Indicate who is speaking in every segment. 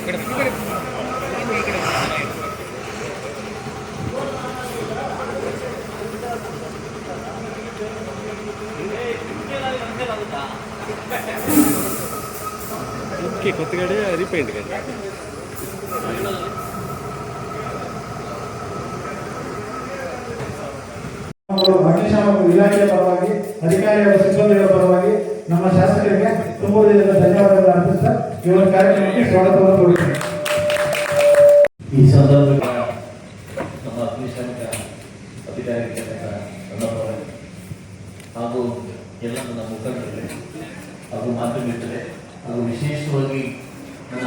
Speaker 1: కొత్త గడి రిపేంట్ గడి
Speaker 2: ಅಗ್ನಿಶಾಮಕ ಇಲಾಖೆಯ ಪರವಾಗಿ ಅಧಿಕಾರಿಗಳ ಸಿಬ್ಬಂದಿಗಳ ಪರವಾಗಿ ನಮ್ಮ ಶಾಸಕರಿಗೆ ತುಂಬಾ ಧನ್ಯವಾದಗಳನ್ನು ಅರ್ಪಿಸುತ್ತಾ ಈ ಒಂದು ಕಾರ್ಯಕ್ರಮಕ್ಕೆ ಸ್ವಾಗತವನ್ನು ಕೋರುತ್ತೇನೆ.
Speaker 3: ಈ ಸಂದರ್ಭದಲ್ಲಿ ನಮ್ಮ ಅಗ್ನಿಶಾಮಕ ಅಧಿಕಾರಿಗಳ ಹಾಗೂ ಎಲ್ಲ ನನ್ನ ಮುಖಂಡರಿಗೆ ಹಾಗೂ ಮಾಧ್ಯಮಿಕರೇ ಹಾಗೂ ವಿಶೇಷವಾಗಿ ನನ್ನ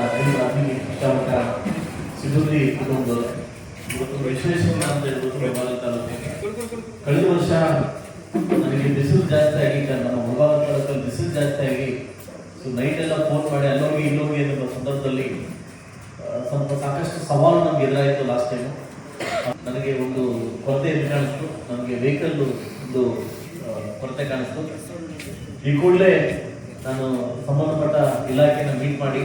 Speaker 3: ಅಗ್ನಿಶಾಮಕ ಸಿಬ್ಬಂದಿ ಕುಟುಂಬದವರು ಇವತ್ತು ವಿಶ್ವೇಶ್ವರ ಅಂತ ಹೇಳ್ಬೋದು ಮುಳಬಾಗಿಲು ತಾಲೂಕಿಗೆ ಕಳೆದ ವರ್ಷ ನನಗೆ ಬಿಸಿಲು ಜಾಸ್ತಿ ಆಗಿ ನಮ್ಮ ಮುಳಬಾಗಿಲು ತಾಲೂಕಲ್ಲಿ ಬಿಸಿಲು ಜಾಸ್ತಿ ಆಗಿ ನೈಟ್ ಎಲ್ಲ ಫೋನ್ ಮಾಡಿ ಅಲ್ಲೋಗಿ ಇಲ್ಲೋಗಿ ಅನ್ನೋ ಸಂದರ್ಭದಲ್ಲಿ ಸ್ವಲ್ಪ ಸಾಕಷ್ಟು ಸವಾಲು ನಮ್ಗೆ ಎದುರಾಯಿತು. ಲಾಸ್ಟ್ ಟೈಮು ನನಗೆ ಒಂದು ಕೊರತೆ ಕಾಣಿಸ್ತು, ನನಗೆ ವೆಹಿಕಲ್ ಒಂದು ಕೊರತೆ ಕಾಣಿಸ್ತು. ಈ ಕೂಡಲೇ ನಾನು ಸಂಬಂಧಪಟ್ಟ ಇಲಾಖೆನ ಮೀಟ್ ಮಾಡಿ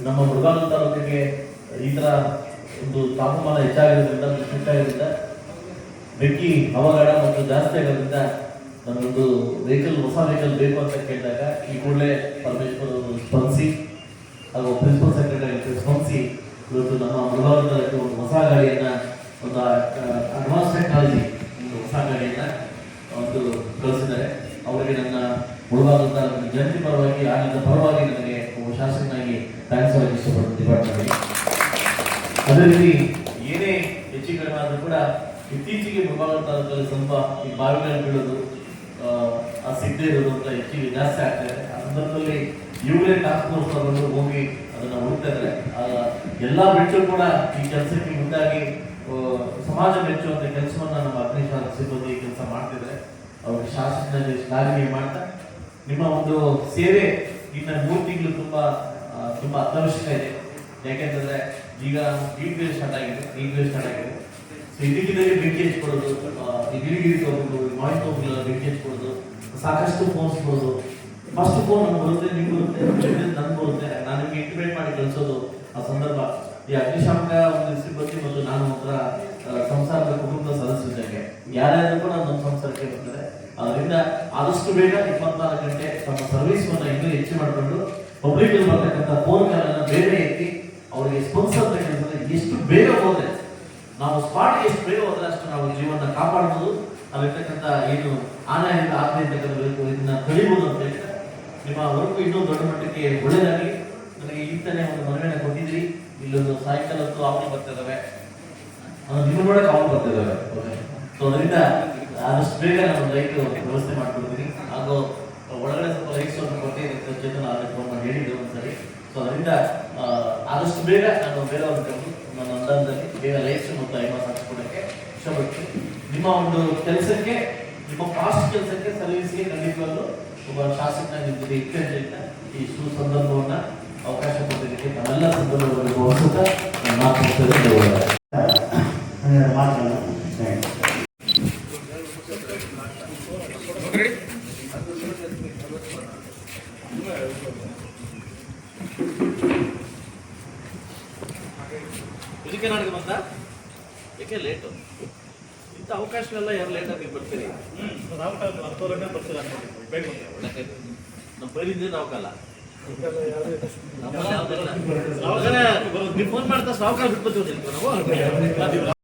Speaker 3: ನಮ್ಮ ಮುಳಬಾಗಿಲು ತಾಲೂಕಿಗೆ ಈ ಥರ ಒಂದು ತಾಪಮಾನ ಹೆಚ್ಚಾಗಿರೋದ್ರಿಂದ ಹೆಚ್ಚಾಗಿರೋದ್ರಿಂದ ಬೆಂಕಿ ಅವಘಡ ಮತ್ತು ಜಾಸ್ತಿ ಆಗೋದ್ರಿಂದ ನನಗೊಂದು ವೆಹಿಕಲ್ ಹೊಸ ವೆಹಿಕಲ್ ಬೇಕು ಅಂತ ಕೇಳಿದಾಗ ಈ ಕೂಡಲೇ ಪರಮೇಶ್ವರ್ ಸ್ಪಂದಿಸಿ ಹಾಗೂ ಪ್ರಿನ್ಸಿಪಲ್ ಸೆಕ್ರೆಟರಿ ಸ್ಪಂದಿಸಿ ಇವತ್ತು ನಮ್ಮ ಮುಳಬಾಗಿಲು ಒಂದು ಹೊಸ ಗಾಡಿಯನ್ನು ಒಂದು ಅಡ್ವಾನ್ಸ್ ಟೆಕ್ನಾಲಜಿ ಒಂದು ಹೊಸ ಗಾಡಿಯನ್ನು ಒಂದು ಕಳಿಸಿದ್ದಾರೆ. ಅವರಿಗೆ ನನ್ನ ಮುಳಬಾಗಿಲು ತಾಲೂಕಿನ ಜನತೆ ಪರವಾಗಿ ಆಡಳಿತ ಪರವಾಗಿ ನನಗೆ ಶಾಸಕನಾಗಿ ಥ್ಯಾಂಕ್ಸ್ ಹೇಳಕ್ಕೆ ಇಷ್ಟಪಡ್ತೀನಿ ಡಿಪಾರ್ಟ್ಮೆಂಟ್ಗೆ. ಅದೇ ರೀತಿ ಏನೇ ಹೆಚ್ಚು ಕಡಿಮೆ ಆದರೂ ಕೂಡ ಇತ್ತೀಚೆಗೆ ಮುಳಬಾಗಿಲು ತಾಲೂಕಲ್ಲಿ ಸ್ವಲ್ಪ ಈ ಬಾವಿಗಳು ಬೀಳೋದು ಆ ಸಿಗದೇ ಇರೋದು ಅಂತ ಹೆಚ್ಚಿಗೆ ಜಾಸ್ತಿ ಆಗ್ತಾಯಿದೆ. ಆ ಸಂದರ್ಭದಲ್ಲಿ ಇವರೇ ಟಾಸ್ಕ್ ಫೋರ್ಸ್ ತಗೊಂಡು ಹೋಗಿ ಅದನ್ನು ಹುಡುಕ್ತಾ ಇದ್ದಾರೆ. ಎಲ್ಲ ಮೆಚ್ಚು ಕೂಡ ಈ ಕೆಲಸಕ್ಕೆ ಮುಂದಾಗಿ ಸಮಾಜ ಮೆಚ್ಚುವಂಥ ಕೆಲಸವನ್ನು ನಮ್ಮ ಅಗ್ನಿಶಾಮಕ ಸಿಬ್ಬಂದಿ ಕೆಲಸ ಮಾಡ್ತಿದ್ದಾರೆ. ಅವ್ರಿಗೆ ಶಾಸಕನಲ್ಲಿ ಶ್ಲಾಘನೆ ಮಾಡ್ತಾ ನಿಮ್ಮ ಒಂದು ಸೇವೆ ಇನ್ನು 3 ತಿಂಗಳು ತುಂಬ ಅತ್ಯವಶ್ಯಕ ಇದೆ. ಯಾಕೆಂತಂದ್ರೆ ಈಗ ಹೀಟ್ ವೇವ್ ಸ್ಟಾರ್ಟ್ ಆಗಿದೆ. ಸೊ ಇದಕ್ಕಿದ್ದಲ್ಲಿ ಬೆಂಕಿ ಹಚ್ಕೊಡೋದು, ಈ ಗಿರಿಗಿರಿ ಹೋಗೋದು, ಮಾಹಿತಿ ಹೋಗಿಲ್ಲ ಬೆಂಕಿ ಹಚ್ಕೊಡೋದು, ಸಾಕಷ್ಟು ಫೋನ್ಸ್ ಕೊಡೋದು. ಫಸ್ಟ್ ಫೋನ್ ನಮ್ಗೆ ಬರುತ್ತೆ, ನಿಮ್ಗೆ ಬರುತ್ತೆ, ನನ್ಗೆ ಬರುತ್ತೆ, ನಾನು ನಿಮ್ಗೆ ಇಂಟಿಮೇಟ್ ಮಾಡಿ ಕಳಿಸೋದು. ಆ ಸಂದರ್ಭ ಈ ಅಗ್ನಿಶಾಮಕ ಒಂದು ಸಿಬ್ಬಂದಿ ಮತ್ತು ನಾನು ಒಂಥರ ಸಂಸಾರದ ಕುಟುಂಬದ ಸದಸ್ಯರಿಗೆ ಯಾರ್ಯಾರು ಕೂಡ ನಮ್ಮ ಸಂಸಾರಕ್ಕೆ ಬರ್ತಾರೆ. ಅದರಿಂದ ಆದಷ್ಟು ಬೇಗ 24 ಗಂಟೆ ತಮ್ಮ ಸರ್ವಿಸ್ವನ್ನು ಇನ್ನೂ ಹೆಚ್ಚು ಮಾಡಿಕೊಂಡು ಪಬ್ಲಿಕ್ ಬರ್ತಕ್ಕಂಥ ಫೋನ್ ಕಾಲನ್ನು ಬೇರೆ ಎತ್ತಿ ಅವರಿಗೆ ಸ್ಪಾನ್ಸರ್ ಕೆಲಸ ಎಷ್ಟು ಬೇಗ ಹೋದ್ರೆ ನಾವು ಸ್ಪಾಟ್ಗೆ ಎಷ್ಟು ಬೇಗ ಹೋದ್ರೆ ಅಷ್ಟು ನಾವು ಜೀವನ ಕಾಪಾಡ್ಬೋದು. ಅಲ್ಲಿರ್ತಕ್ಕಂಥ ಏನು ಆನೆಯಿಂದ ಆಗದೆ ಇರ್ತಕ್ಕಂಥ ಇದನ್ನ ಕಳಿಬೋದು ಅಂತ ಹೇಳ್ತಾರೆ. ನಿಮ್ಮ ವರ್ಕು ಇನ್ನೂ ದೊಡ್ಡ ಮಟ್ಟಕ್ಕೆ ಒಳ್ಳೆಯದಾಗಿ. ನನಗೆ ಈತನೇ ಒಂದು ಮನವಿಯನ್ನು ಕೊಟ್ಟಿದ್ರಿ. ಇಲ್ಲೊಂದು ಸಾಯಂಕಾಲ ಹೊತ್ತು ಅವನು ಬರ್ತಿದ್ದಾವೆ, ನಿಮ್ಮ ನೋಡಕ್ಕೆ ಅವನು ಬರ್ತಿದ್ದಾವೆ. ಸೊ ಅದರಿಂದ ಆದಷ್ಟು ಬೇಗ ನಾನು ಲೈಟ್ ವ್ಯವಸ್ಥೆ ಮಾಡ್ಕೊಡ್ತೀನಿ. ಹಾಗೂ ಒಳಗಡೆ ಸ್ವಲ್ಪ ಲೈಟ್ಸ್ ಅನ್ನು ಕೊಟ್ಟು ಚೇತನ ಆದಕ್ಕೆ ಹೇಳಿದ್ರು ಒಂದ್ಸರಿ. ಸೊ ಅದರಿಂದ ಆದಷ್ಟು ಬೇಗ ನಾನು ಬೇರೆಯವ್ರ ಕರೆದು ನನ್ನ ಅಂದಾಜಲ್ಲಿ ಬೇಗ ಲೈಟ್ಸ್ ಮತ್ತು ಐಮಾಸ್ ಹಾಕಿಸ್ಕೊಡೋಕ್ಕೆ ಇಷ್ಟಪಡ್ತೀನಿ. ನಿಮ್ಮ ಒಂದು ಕೆಲಸಕ್ಕೆ, ನಿಮ್ಮ ಫಾಸ್ಟ್ ಕೆಲಸಕ್ಕೆ ಸರ್ವಿಸ್ಗೆ ಖಂಡಿತವಾಗ್ಲೂ ಒಬ್ಬ ಶಾಸಕನ ನಿಮ್ಮ ಜೊತೆ ಇಟ್ಕೊಂಡಿದ್ದ ಈ ಸಂದರ್ಭವನ್ನು ಅವಕಾಶ ಕೊಟ್ಟಿದ್ದಕ್ಕೆ ನಾವೆಲ್ಲ ಸಂದರ್ಭದಲ್ಲಿ ಹೊಸತ ಇದಕ್ಕೆ ನಾಡಿಗೆ ಬಂದ ಯಾಕೆ ಲೇಟು? ಇಂಥ ಅವಕಾಶಗಳೆಲ್ಲ ಯಾರು ಲೇಟಾಗಿ ಬರ್ತೀರಿ? ನಮ್ಮ ಬೈಲಿಂದ ನಾವು ಕಾಲ ನೀವು ಫೋನ್ ಮಾಡ್ತಾ ಸಾವುಕಾರ ಬಿಟ್ಕೊತೀವಿ ನಾವು